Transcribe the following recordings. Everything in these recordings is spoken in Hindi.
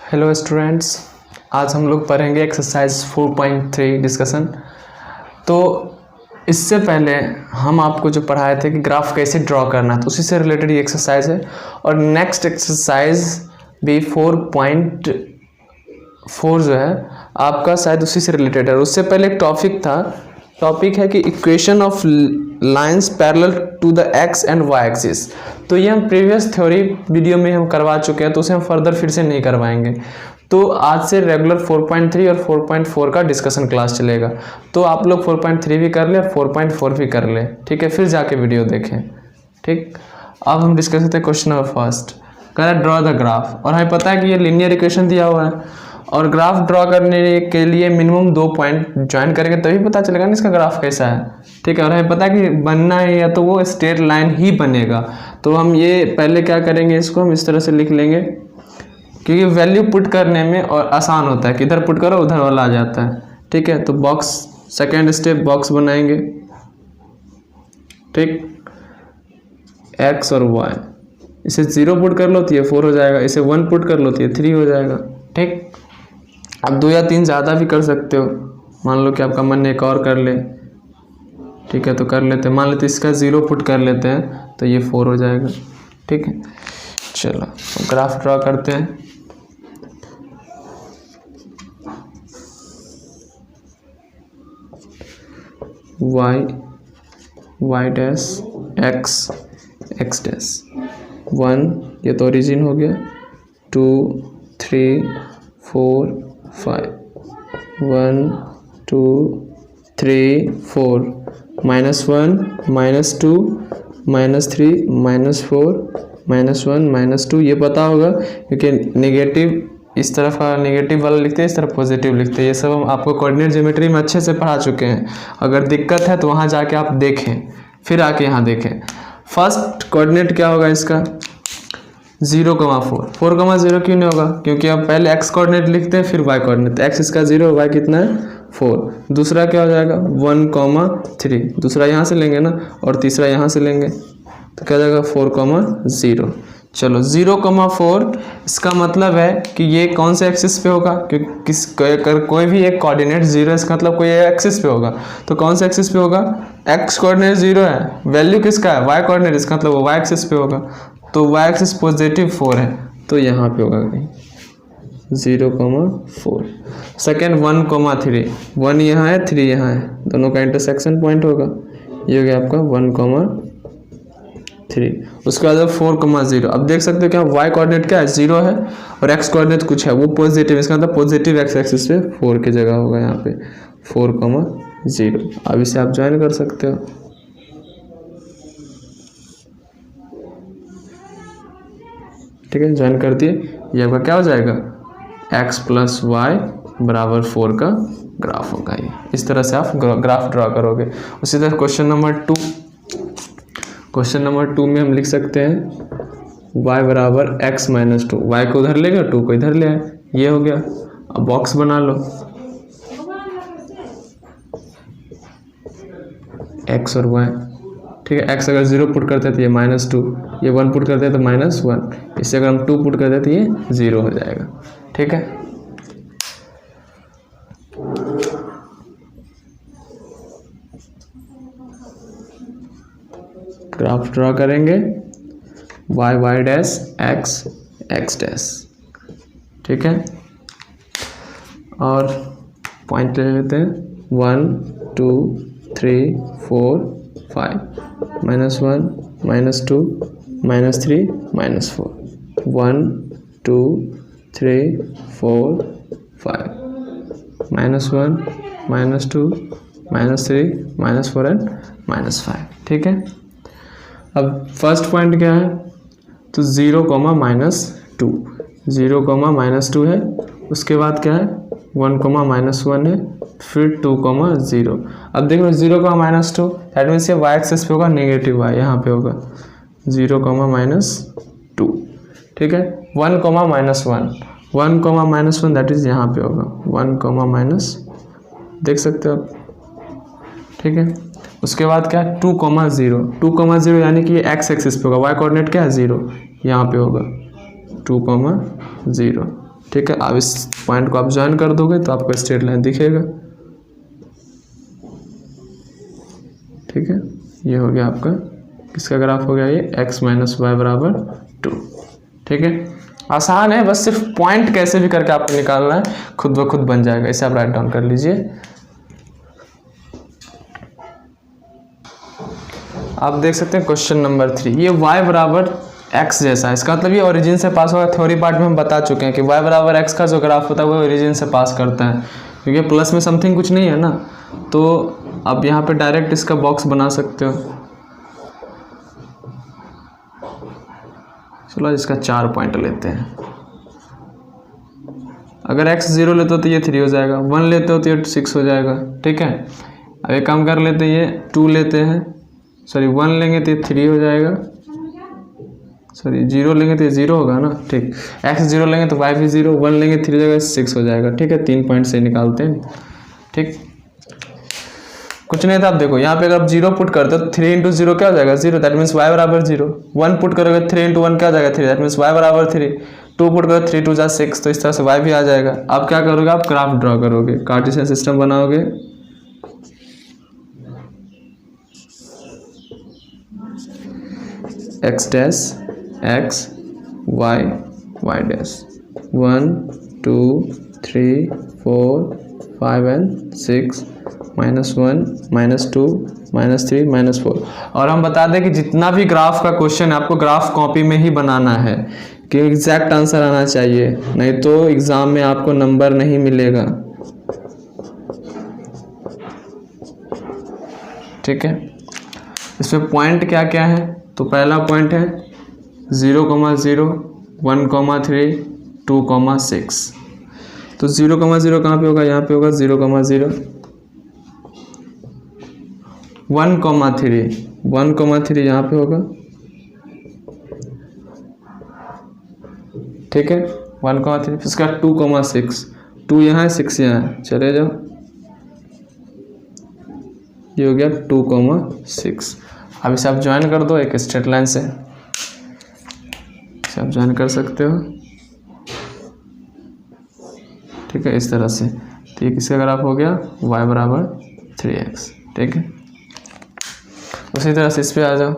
हेलो स्टूडेंट्स, आज हम लोग पढ़ेंगे एक्सरसाइज 4.3 डिस्कशन। तो इससे पहले हम आपको जो पढ़ाए थे कि ग्राफ कैसे ड्रॉ करना है, तो उसी से रिलेटेड ये एक्सरसाइज है। और नेक्स्ट एक्सरसाइज भी 4.4 जो है आपका शायद उसी से रिलेटेड है। उससे पहले एक टॉपिक है कि equation of lines parallel to the x and y axis. तो ये हम प्रीवियस थ्योरी वीडियो में हम करवा चुके हैं, तो उसे हम फर्दर फिर से नहीं करवाएंगे। तो आज से रेगुलर 4.3 और 4.4 का डिस्कशन क्लास चलेगा। तो आप लोग 4.3 भी कर ले और 4.4 भी कर ले, ठीक है, फिर जाके वीडियो देखें। ठीक, अब हम डिस्कस करते हैं क्वेश्चन नंबर फर्स्ट। कह रहा है ड्रॉ द ग्राफ, और हमें पता है कि ये लीनियर इक्वेशन दिया हुआ है और ग्राफ ड्रॉ करने के लिए मिनिमम 2 पॉइंट ज्वाइन करेंगे तभी पता चलेगा ना इसका ग्राफ कैसा है। ठीक है, और हमें पता है कि बनना है या तो वो स्ट्रेट लाइन ही बनेगा। तो हम ये पहले क्या करेंगे, इसको हम इस तरह से लिख लेंगे क्योंकि वैल्यू पुट करने में और आसान होता है कि इधर पुट करो उधर वाला आ जाता है। ठीक है, तो बॉक्स सेकेंड स्टेप बॉक्स बनाएंगे। ठीक, एक्स और वाई, इसे 0 पुट कर लो तो ये 4 हो जाएगा, इसे 1 पुट कर लो तो ये 3 हो जाएगा। ठीक, अब 2 या 3 ज़्यादा भी कर सकते हो, मान लो कि आपका मन एक और कर ले। ठीक है, तो कर लेते हैं, मान लेते इसका 0 पुट कर लेते हैं तो ये 4 हो जाएगा। ठीक है, चलो ग्राफ ड्रॉ करते हैं। y डैश x डैश 1, ये तो ओरिजिन हो गया। 2 3 4 5 1 2 3 4 -1 -2 -3 -4 -1 -2, ये पता होगा क्योंकि नेगेटिव इस तरफ का नेगेटिव वाला लिखते हैं, इस तरफ पॉजिटिव लिखते हैं। ये सब हम आपको कोऑर्डिनेट ज्योमेट्री में अच्छे से पढ़ा चुके हैं। अगर दिक्कत है तो वहाँ जाके आप देखें, फिर आके यहाँ देखें। फर्स्ट कोऑर्डिनेट क्या होगा इसका, 0,4। 4,0 क्यों नहीं होगा, क्योंकि अब पहले x कोऑर्डिनेट लिखते हैं फिर y कोऑर्डिनेट। x इसका 0, y कितना है 4। दूसरा क्या हो जाएगा 1,3, दूसरा यहाँ से लेंगे ना और तीसरा यहाँ से लेंगे तो क्या हो जाएगा 4,0। चलो 0,4, इसका मतलब है कि ये कौन से एक्सिस पे होगा, क्योंकि कोई भी एक कोऑर्डिनेट 0 इसका मतलब कोई एक्सिस पे होगा। तो कौन से एक्सिस पे होगा, x कोऑर्डिनेट 0 है, वैल्यू किसका है y कोऑर्डिनेट, इसका मतलब वो y एक्सिस पे होगा। तो y एक्सिस पॉजिटिव 4 है तो यहाँ पे होगा कहीं 0,4। सेकेंड 1,3, 1 यहाँ है 3 यहाँ है, दोनों का इंटरसेक्शन पॉइंट होगा, ये हो गया आपका 1,3। उसके बाद 4,0। अब देख सकते हो क्या y कोऑर्डिनेट क्या है 0 है और x कोऑर्डिनेट कुछ है वो पॉजिटिव, इसका मतलब पॉजिटिव x एक्सिस पे 4 की जगह होगा यहाँ पे 4,0। अब इसे आप ज्वाइन कर सकते हो। ठीक है, ज्वाइन कर दिए, ये आपका क्या हो जाएगा x + y = 4 का ग्राफ होगा। ये इस तरह से आप ग्राफ ड्रॉ करोगे। उसी तरह क्वेश्चन नंबर 2 में हम लिख सकते हैं y = x - 2। y को उधर ले गए, 2 को इधर ले आए, ये हो गया। अब बॉक्स बना लो, x और y। ठीक है, x अगर 0 पुट करते तो ये -2, ये 1 पुट करते तो -1, इससे अगर हम 2 पुट करते तो ये 0 हो जाएगा। ठीक है, ग्राफ ड्रॉ करेंगे y डैश x डैश। ठीक है, और पॉइंट ले लेते हैं 1 2 3 4 5 -1 -2 -3 -4 1 2 3 4 5 -1 -2 -3 -4 एंड -5। ठीक है, अब फर्स्ट पॉइंट क्या है, तो 0, -2, 0, -2 है। उसके बाद क्या है 1, -1 है, फिर 2, 0। अब देख लो 0, -2 दैट मीन्स ये y एक्सिस पे होगा, नेगेटिव y यहाँ पे होगा 0, -2। ठीक है, 1, -1 दैट इज यहाँ पे होगा 1, देख सकते हो आप। ठीक है, उसके बाद क्या है 2,0 यानी कि ये x एक्सिस पे होगा, y कोऑर्डिनेट क्या है 0, यहाँ पे होगा 2,0। ठीक है। अब इस पॉइंट को आप ज्वाइन कर दोगे तो आपको स्ट्रेट लाइन दिखेगा, ठीक है। ये हो गया आपका किसका ग्राफ हो गया, ये x माइनस वाई बराबर 2, ठीक है। आसान है, बस सिर्फ पॉइंट कैसे भी करके आपको निकालना है, खुद ब खुद बन जाएगा। इसे आप राइट डाउन कर लीजिए। आप देख सकते हैं क्वेश्चन नंबर 3, ये y बराबर x जैसा है, इसका मतलब ये ओरिजिन से पास होगा। थ्योरी पार्ट में हम बता चुके हैं कि y बराबर x का जो ग्राफ होता है वो ओरिजिन से पास करता है, क्योंकि प्लस में समथिंग कुछ नहीं है ना। तो अब यहाँ पे डायरेक्ट इसका बॉक्स बना सकते हो। चलो इसका 4 पॉइंट लेते हैं। अगर x 0 लेते हो तो ये 3 हो जाएगा, 1 लेते हो तो ये 6 हो जाएगा, ठीक है। अब एक काम कर लेते हैं, ये 2 लेते हैं, सॉरी 1 लेंगे तो ये 3 हो जाएगा, सॉरी 0 लेंगे तो ये 0 होगा ना, ठीक। x 0 लेंगे तो y भी 0, 1 लेंगे 3 हो जाएगा, 6 हो जाएगा, ठीक है। 3 पॉइंट से निकालते हैं, ठीक। कुछ नहीं था। अब देखो यहाँ पे अगर आप 0 पुट करते हो तो 3 इंटू 0 क्या हो जाएगा, 0, दैट मीन्स y बराबर 0। 1 पुट करोगे 3 इंटू 1 क्या हो जाएगा, 3, दैट मीन्स y बराबर 3। 2 पुट करोगे 3 2 जा 6, तो इस तरह से y भी आ जाएगा। अब क्या करोगे, आप ग्राफ ड्रॉ करोगे, कार्टेशियन सिस्टम बनाओगे। x dash x y y dash 1 2 3 4 5 and 6 -1 -2 -3 -4। और हम बता दें कि जितना भी ग्राफ का क्वेश्चन है आपको ग्राफ कॉपी में ही बनाना है, कि एग्जैक्ट आंसर आना चाहिए, नहीं तो एग्जाम में आपको नंबर नहीं मिलेगा, ठीक है। इसमें पॉइंट क्या क्या है, तो पहला पॉइंट है 0, 0, 1, 3, 2, 6। तो 0, 0 कहाँ पे होगा, यहाँ पे होगा 0, 0, 1, 3 यहाँ पे होगा, ठीक है। 1, 3, इसका 2, 6, 2 यहाँ है 6 यहाँ है, चले जाओ, ये हो गया 2, 6। अब इसे आप ज्वाइन कर दो एक स्ट्रेट लाइन से, इसे आप ज्वाइन कर सकते हो, ठीक है, इस तरह से। तो ये किसका ग्राफ हो गया, y बराबर 3x, ठीक है। उसी तरह से इस पे आ जाओ,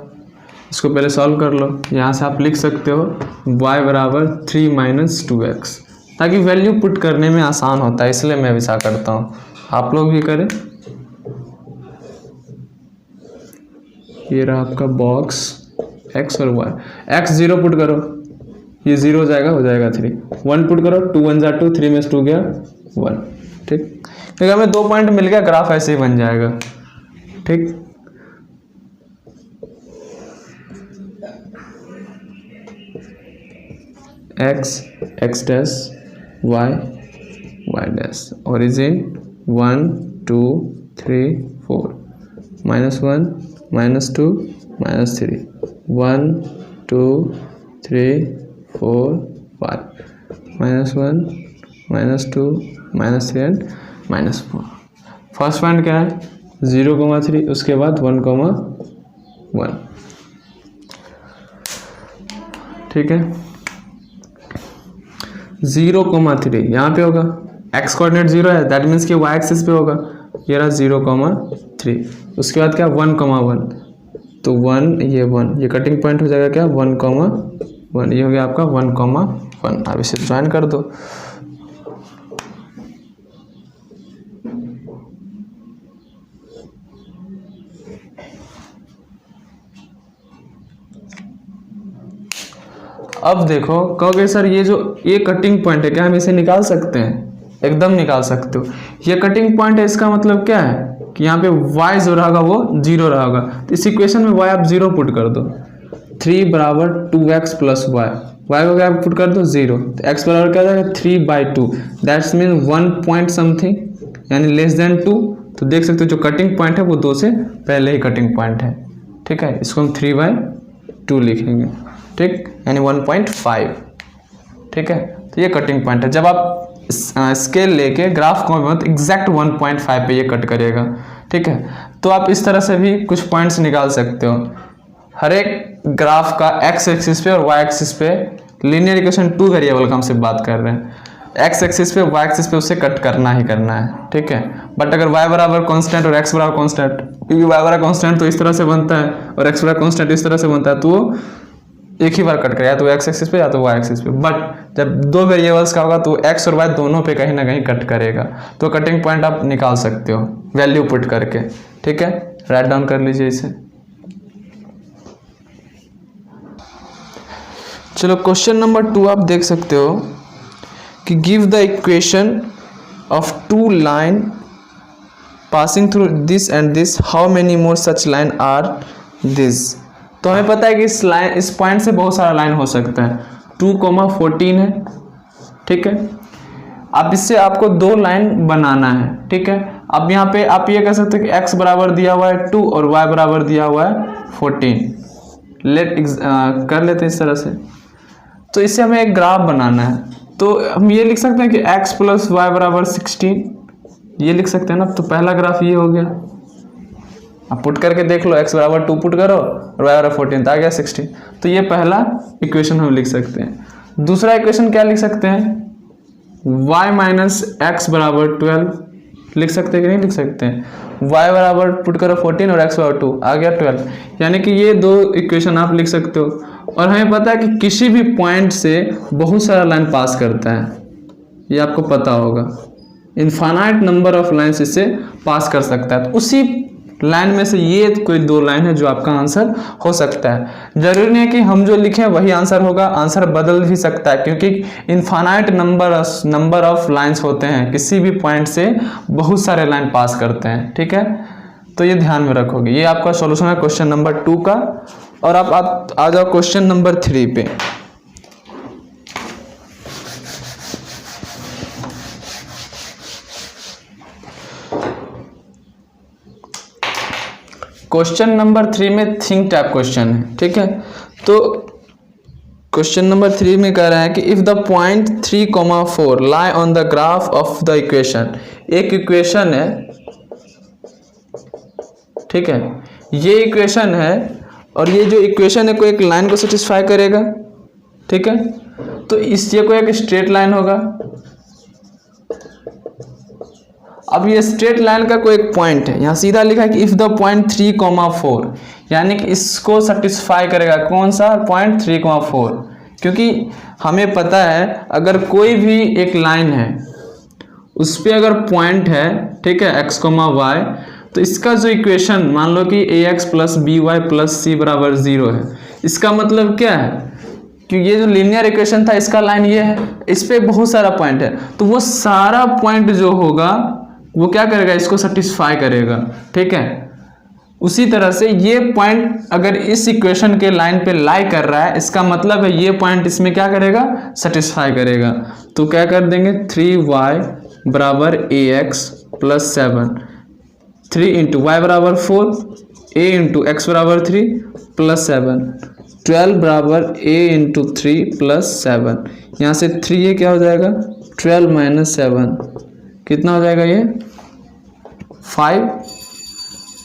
इसको पहले सॉल्व कर लो। यहाँ से आप लिख सकते हो y बराबर 3 - 2x, ताकि वैल्यू पुट करने में आसान होता है, इसलिए मैं ऐसा करता हूँ, आप लोग भी करें। ये रहा आपका बॉक्स x और y। x 0 पुट करो, ये 0 हो जाएगा, 3। 1 पुट करो, 2 1 जा 2, 3 में 2 गया 1, ठीक। क्योंकि हमें 2 पॉइंट मिल गया, ग्राफ ऐसे ही बन जाएगा, ठीक। x dash y dash origin 1 2 3 4 -1 -2 -3 1 2 3 4 5 -1 -2 -3 and -4। First point क्या है, 0, 3, उसके बाद 1, 1, ठीक है। 0, 3 यहाँ पे होगा, x कोऑर्डिनेट 0 है, दैट मीन्स कि y एक्सिस पे होगा, ये रहा 0, 3। उसके बाद क्या 1, 1, तो 1 ये कटिंग पॉइंट हो जाएगा क्या 1, 1, ये हो गया आपका 1, 1। अब इसे ज्वाइन कर दो, अब देखो कहोगे सर ये कटिंग पॉइंट है क्या, हम इसे निकाल सकते हैं, एकदम निकाल सकते हो। ये कटिंग पॉइंट है, इसका मतलब क्या है कि यहाँ पे y जो रहेगा वो 0 रहेगा, तो इस इक्वेशन में y आप 0 पुट कर दो। 3 बराबर 2x प्लस y को क्या पुट कर दो 0, तो x बराबर क्या जाएगा 3/2, दैट्स मीन 1 पॉइंट समथिंग, यानी लेस देन 2। तो देख सकते हो जो कटिंग पॉइंट है वो 2 से पहले ही कटिंग पॉइंट है, ठीक है। इसको हम 3/2 लिखेंगे, ठीक, यानी 1.5, ठीक है। तो ये कटिंग पॉइंट है। जब आप स्केल लेके ग्राफ को मत एग्जैक्ट 1.5 पे ये कट करेगा, ठीक है। तो आप इस तरह से भी कुछ पॉइंट्स निकाल सकते हो। हर एक ग्राफ का x एक्सिस पे और y एक्सिस पे लीनियर इक्वेशन 2 वेरिएबल का हम सिर्फ बात कर रहे हैं। एक्स एक्सिस पे वाई एक्सिस पे उसे कट करना ही करना है, ठीक है। बट अगर वाई बराबर कॉन्स्टेंट और एक्स बराबर कॉन्स्टेंट, क्योंकि वाई बराबर कॉन्स्टेंट तो इस तरह से बनता है और एक्स बराबर कॉन्स्टेंट इस तरह से बनता है, तो वो एक ही बार कट करेगा, या तो एक्स एक्सिस पे या तो वाई एक्सिस पे। बट जब दो वेरिएबल्स का होगा तो एक्स और वाई दोनों पे कहीं ना कहीं कट करेगा, तो कटिंग पॉइंट आप निकाल सकते हो वैल्यू पुट करके, ठीक है। राइट डाउन कर लीजिए इसे। चलो क्वेश्चन नंबर 2 आप देख सकते हो कि give the equation of two line passing through this and this, how many more such line are this. तो हमें पता है कि इस पॉइंट से बहुत सारा लाइन हो सकता है, 2,14 है, ठीक है। अब इससे आपको दो लाइन बनाना है, ठीक है। अब यहाँ पे आप ये कह सकते हो कि x बराबर दिया हुआ है 2 और y बराबर दिया हुआ है 14। कर लेते हैं इस तरह से। तो इससे हमें एक ग्राफ बनाना है, तो हम ये लिख सकते हैं कि x प्लस वाई बराबर 16, ये लिख सकते हैं ना। तो पहला ग्राफ ये हो गया, आप पुट करके देख लो, x बराबर 2 पुट करो और y बराबर 14, तो आ गया 16। तो ये पहला इक्वेशन हम लिख सकते हैं। दूसरा इक्वेशन क्या लिख सकते हैं, y माइनस एक्स बराबर 12 लिख सकते हैं कि नहीं लिख सकते हैं। y बराबर पुट करो 14 और x बराबर 2, आ गया 12। यानी कि ये दो इक्वेशन आप लिख सकते हो। और हमें पता है कि किसी भी पॉइंट से बहुत सारा लाइन पास करता है, ये आपको पता होगा। इनफाइनाइट नंबर ऑफ लाइन्स इससे पास कर सकता है। तो उसी लाइन में से ये कोई दो लाइन है जो आपका आंसर हो सकता है। जरूरी नहीं है कि हम जो लिखें वही आंसर होगा, आंसर बदल भी सकता है, क्योंकि इनफाइनाइट नंबर ऑफ लाइन्स होते हैं, किसी भी पॉइंट से बहुत सारे लाइन पास करते हैं, ठीक है। तो ये ध्यान में रखोगे। ये आपका सॉल्यूशन है क्वेश्चन नंबर 2 का। और आप आ जाओ क्वेश्चन नंबर 3 पे। क्वेश्चन नंबर 3 में थिंक टाइप क्वेश्चन है, ठीक है। तो क्वेश्चन नंबर 3 में कह रहा है कि if the point 3,4 lie on the graph of the equation. एक इक्वेशन है, ठीक है, ये इक्वेशन है और ये जो इक्वेशन है कोई एक लाइन को सेटिस्फाई करेगा, ठीक है। तो ये कोई एक स्ट्रेट लाइन होगा। अब ये स्ट्रेट लाइन का कोई एक पॉइंट है, यहाँ सीधा लिखा है कि इफ द पॉइंट 3,4, यानी कि इसको सेटिस्फाई करेगा। कौन सा पॉइंट 3,4, क्योंकि हमें पता है अगर कोई भी एक लाइन है उस पर अगर पॉइंट है, ठीक है, x, y, तो इसका जो इक्वेशन मान लो कि ax plus B Y plus C बराबर 0 है। इसका मतलब क्या है कि ये जो लीनियर इक्वेशन था इसका लाइन ये है, इस पे बहुत सारा पॉइंट है, तो वो सारा पॉइंट जो होगा वो क्या करेगा, इसको सेटिस्फाई करेगा, ठीक है। उसी तरह से ये पॉइंट अगर इस इक्वेशन के लाइन पे लाई कर रहा है, इसका मतलब है ये पॉइंट इसमें क्या करेगा, सेटिस्फाई करेगा। तो क्या कर देंगे, 3y बराबर ax प्लस 7, 3 इंटू वाई बराबर 4, a इंटू एक्स बराबर 3 प्लस 7, 12 बराबर a इंटू 3 प्लस 7। यहाँ से 3 ये क्या हो जाएगा, 12 माइनस 7 कितना हो जाएगा, ये 5,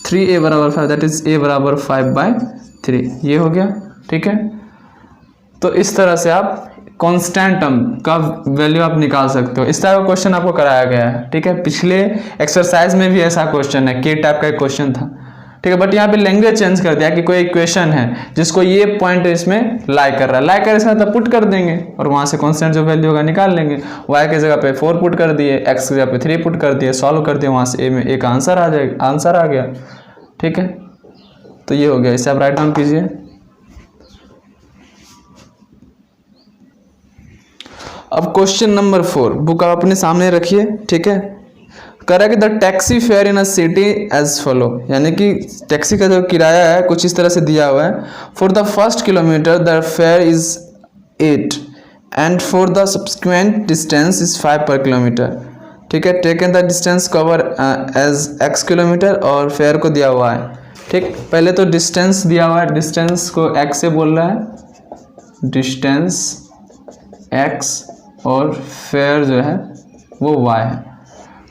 3a बराबर 5, दैट इज a बराबर 5/3, ये हो गया, ठीक है। तो इस तरह से आप कांस्टेंट टर्म का वैल्यू आप निकाल सकते हो। इस तरह का क्वेश्चन आपको कराया गया है, ठीक है। पिछले एक्सरसाइज में भी ऐसा क्वेश्चन है, के टाइप का एक क्वेश्चन था, ठीक है। बट यहाँ पे लैंग्वेज चेंज कर दिया कि कोई इक्वेशन है जिसको ये पॉइंट इसमें लाई कर रहा है, लाई कर इसका मतलब पुट कर देंगे और वहाँ से कांस्टेंट जो वैल्यू होगा निकाल लेंगे। y की जगह पे 4 पुट कर दिए, x की जगह पे 3 पुट कर दिए, सॉल्व कर दिए, वहाँ से a में एक आंसर आ जाएगा, आंसर आ गया, ठीक है। तो ये हो गया, इसे आप राइट डाउन कीजिए। अब क्वेश्चन नंबर 4 बुक आप अपने सामने रखिए, ठीक है। कह रहा है कि the taxi fare in a city as follow, यानी कि टैक्सी का जो किराया है कुछ इस तरह से दिया हुआ है। For the first kilometre the fare is 8 and for the subsequent distance is 5 per kilometre, ठीक है। Taken the distance cover as x kilometre और फेयर को दिया हुआ है, ठीक। पहले तो डिस्टेंस दिया हुआ है, डिस्टेंस को x से बोल रहा है, डिस्टेंस x और फेयर जो है वो y है।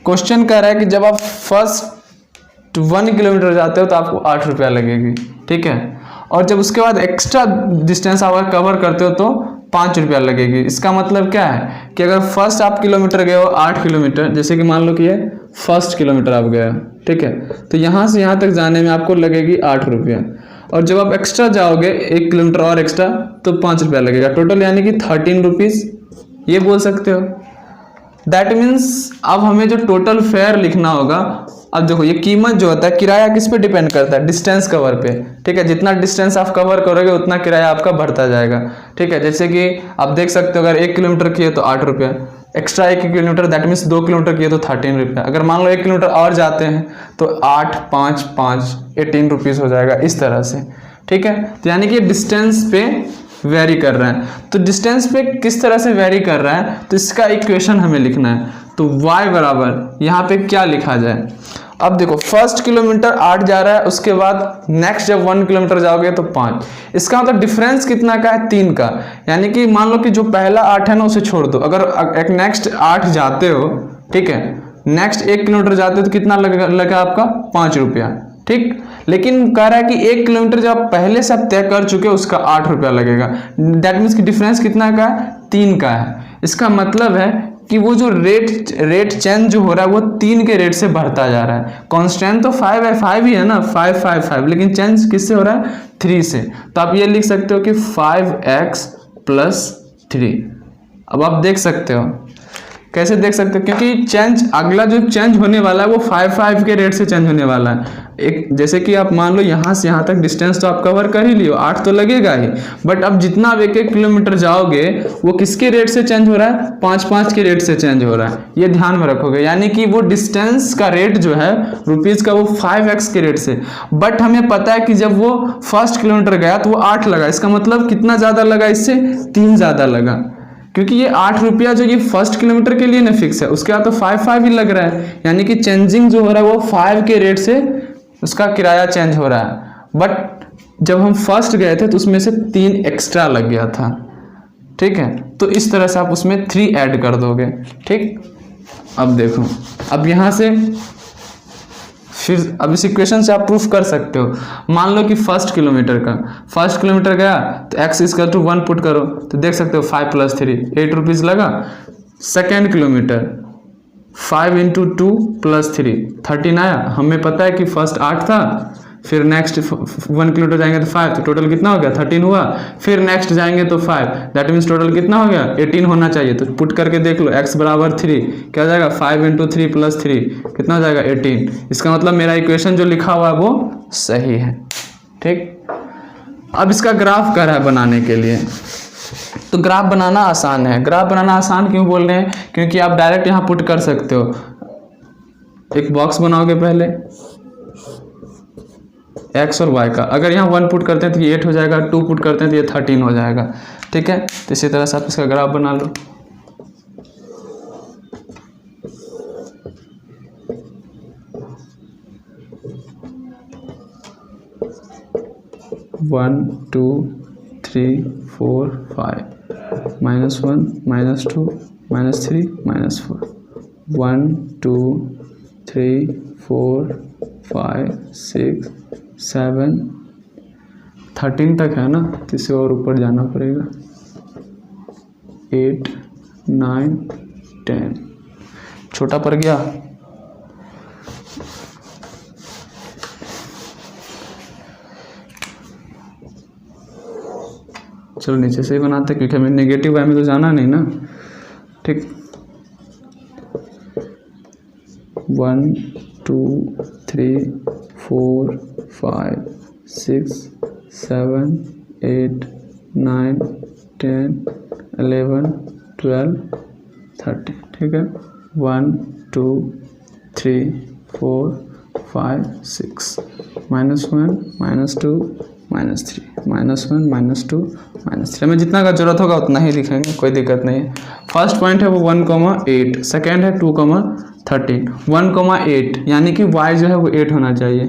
क्वेश्चन कह रहा है कि जब आप फर्स्ट 1 किलोमीटर जाते हो तो आपको 8 रुपया लगेगी, ठीक है। और जब उसके बाद एक्स्ट्रा डिस्टेंस आप कवर करते हो तो 5 रुपया लगेगी। इसका मतलब क्या है कि अगर फर्स्ट आप किलोमीटर गए हो 8 किलोमीटर, जैसे कि मान लो कि ये फर्स्ट किलोमीटर आप गए, ठीक है, तो यहाँ से यहाँ तक जाने में आपको लगेगी 8 रुपया, और जब आप एक्स्ट्रा जाओगे 1 किलोमीटर और एक्स्ट्रा तो 5 रुपया लगेगा, टोटल यानी कि 13 रुपीज़, ये बोल सकते हो। दैट मीन्स अब हमें जो टोटल फेयर लिखना होगा, अब देखो ये कीमत जो होता है, किराया किस पे डिपेंड करता है, डिस्टेंस कवर पे, ठीक है, जितना डिस्टेंस आप कवर करोगे उतना किराया आपका बढ़ता जाएगा, ठीक है। जैसे कि आप देख सकते हो अगर 1 किलोमीटर किए तो 8 रुपया, extra 1 kilometre that means 2 kilometre किए तो 13 रुपया, अगर मान लो 1 किलोमीटर और जाते हैं तो 8 5 5 18 रुपीज़ हो जाएगा, इस तरह से, ठीक है। तो यानी कि डिस्टेंस पे वेरी कर रहा है, तो डिस्टेंस पे किस तरह से वेरी कर रहा है, तो इसका इक्वेशन हमें लिखना है। तो y बराबर यहाँ पे क्या लिखा जाए, अब देखो फर्स्ट किलोमीटर 8 जा रहा है, उसके बाद नेक्स्ट जब 1 किलोमीटर जाओगे तो 5, इसका मतलब डिफरेंस कितना का है, 3 का, यानी कि मान लो कि जो पहला 8 है ना उसे छोड़ दो, अगर एक नेक्स्ट 8 जाते हो, ठीक है, नेक्स्ट 1 किलोमीटर जाते हो तो कितना लगा आपका 5 रुपया, ठीक। लेकिन कह रहा है कि 1 किलोमीटर जब आप पहले से आप तय कर चुके हो उसका 8 रुपया लगेगा, दैट मीन्स कि डिफरेंस कितना का है, 3 का है। इसका मतलब है कि वो जो रेट चेंज जो हो रहा है वो 3 के रेट से बढ़ता जा रहा है। कांस्टेंट तो 5 है, 5 ही है ना, 5 5 5, लेकिन चेंज किससे हो रहा है, 3 से। तो आप ये लिख सकते हो कि 5x + 3। अब आप देख सकते हो, कैसे देख सकते हो, क्योंकि चेंज अगला जो चेंज होने वाला है वो 5 5 के रेट से चेंज होने वाला है। एक जैसे कि आप मान लो यहाँ से यहाँ तक डिस्टेंस तो आप कवर कर ही लियो, 8 तो लगेगा ही, बट अब जितना आप 1 1 किलोमीटर जाओगे वो किसके रेट से चेंज हो रहा है, 5 5 के रेट से चेंज हो रहा है, ये ध्यान में रखोगे। यानी कि वो डिस्टेंस का रेट जो है रुपीज़ का वो 5x के रेट से, बट हमें पता है कि जब वो फर्स्ट किलोमीटर गया तो वो 8 लगा, इसका मतलब कितना ज़्यादा लगा, इससे 3 ज़्यादा लगा, क्योंकि ये 8 रुपया जो ये फर्स्ट किलोमीटर के लिए ना फिक्स है, उसके बाद तो 5 5 ही लग रहा है, यानी कि चेंजिंग जो हो रहा है वो 5 के रेट से उसका किराया चेंज हो रहा है। बट जब हम फर्स्ट गए थे तो उसमें से 3 एक्स्ट्रा लग गया था, ठीक है। तो इस तरह से आप उसमें 3 ऐड कर दोगे, ठीक। अब देखो, अब यहाँ से फिर अब इस इक्वेशन से आप प्रूफ कर सकते हो। मान लो कि फर्स्ट किलोमीटर गया तो x = 1 पुट करो तो देख सकते हो 5 + 3 8 रुपीज़ लगा। सेकेंड किलोमीटर 5 × 2 + 3 13 आया, हमें पता है कि फर्स्ट 8 था, फिर नेक्स्ट 1 किलोमीटर जाएंगे तो 5, तो टोटल कितना हो गया 13 हुआ, फिर नेक्स्ट जाएंगे तो 5, दैट मीन्स टोटल कितना हो गया 18 होना चाहिए। तो पुट करके देख लो x = 3 क्या हो जाएगा, 5 × 3 + 3 कितना हो जाएगा 18। इसका मतलब मेरा इक्वेशन जो लिखा हुआ है वो सही है, ठीक। अब इसका ग्राफ कर रहा है बनाने के लिए, तो ग्राफ बनाना आसान है। ग्राफ बनाना आसान क्यों बोल रहे हैं, क्योंकि आप डायरेक्ट यहाँ पुट कर सकते हो। एक बॉक्स बनाओगे पहले x और y का, अगर यहाँ 1 पुट करते हैं तो ये 8 हो जाएगा, 2 पुट करते हैं तो ये 13 हो जाएगा, ठीक है। तो इसी तरह से आप इसका ग्राफ बना लो। (1 2 3 4 5) -1 -2 -3 -4 1 2 3 4 5 6 7 13 तक है ना, तो इसे और ऊपर जाना पड़ेगा। 8 9 10 छोटा पड़ गया, चलो नीचे से ही बनाते क्योंकि हमें नेगेटिव वाई में तो जाना नहीं ना, ठीक। 1 2 3 4 5 6 7 8 9 10 11 12 13, ठीक है। 1 2 3 4 5 6 -1 -2 -3 -1 -2 -3, हमें जितना का जरूरत होगा उतना ही लिखेंगे, कोई दिक्कत नहीं है। फर्स्ट पॉइंट है वो 1,8, सेकेंड है 2,13 1,8 यानी कि y जो है वो 8 होना चाहिए,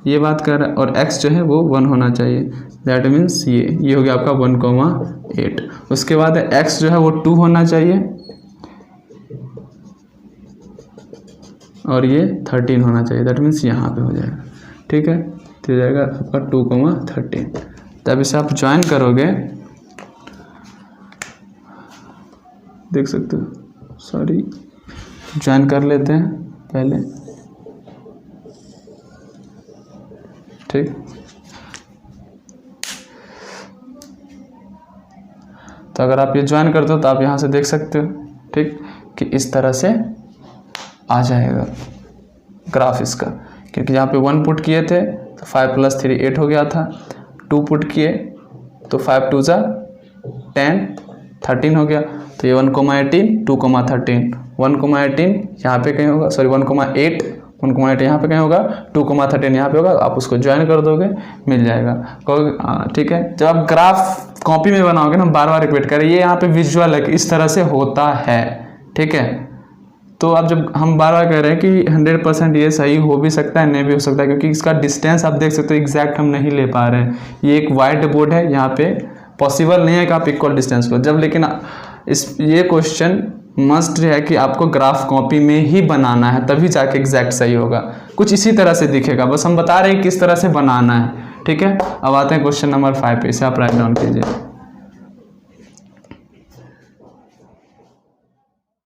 ये बात कर रहा है, और x जो है वो 1 होना चाहिए, दैट मीन्स ये हो गया आपका 1,8। उसके बाद x जो है वो 2 होना चाहिए और ये 13 होना चाहिए, दैट मीन्स यहाँ पे हो जाएगा, ठीक है। तो हो जाएगा आपका 2,13। तब इसे आप ज्वाइन करोगे देख सकते हो, सॉरी ज्वाइन कर लेते हैं पहले, ठीक। तो अगर आप ये ज्वाइन करते हो तो आप यहाँ से देख सकते हो, ठीक, कि इस तरह से आ जाएगा ग्राफ इसका, क्योंकि यहाँ पे 1 पुट किए थे तो 5 + 3 8 हो गया था, 2 पुट किए तो 5 2 = 10 13 हो गया। तो ये 1,18 2,13 1,18 यहाँ पे कहीं होगा, सॉरी 1,8 यहाँ पे कहीं होगा, 2,13 यहाँ पे होगा। आप उसको ज्वाइन कर दोगे, मिल जाएगा, ठीक है। जब आप ग्राफ कॉपी में बनाओगे ना, बार बार रिपीट करें, ये यहाँ पे विजुअल है कि इस तरह से होता है, ठीक है। तो अब जब हम बार बार कह रहे हैं कि 100% ये सही हो भी सकता है, नहीं भी हो सकता है, क्योंकि इसका डिस्टेंस आप देख सकते हो एग्जैक्ट हम नहीं ले पा रहे हैं। ये एक वाइट बोर्ड है, यहाँ पे पॉसिबल नहीं है कि आप इक्वल डिस्टेंस लो जब, लेकिन ये क्वेश्चन मस्ट है कि आपको ग्राफ कॉपी में ही बनाना है, तभी जाके एग्जैक्ट सही होगा। कुछ इसी तरह से दिखेगा, बस हम बता रहे हैं किस तरह से बनाना है, ठीक है। अब आते हैं क्वेश्चन नंबर 5 पे, इसे आप राइट डाउन कीजिए।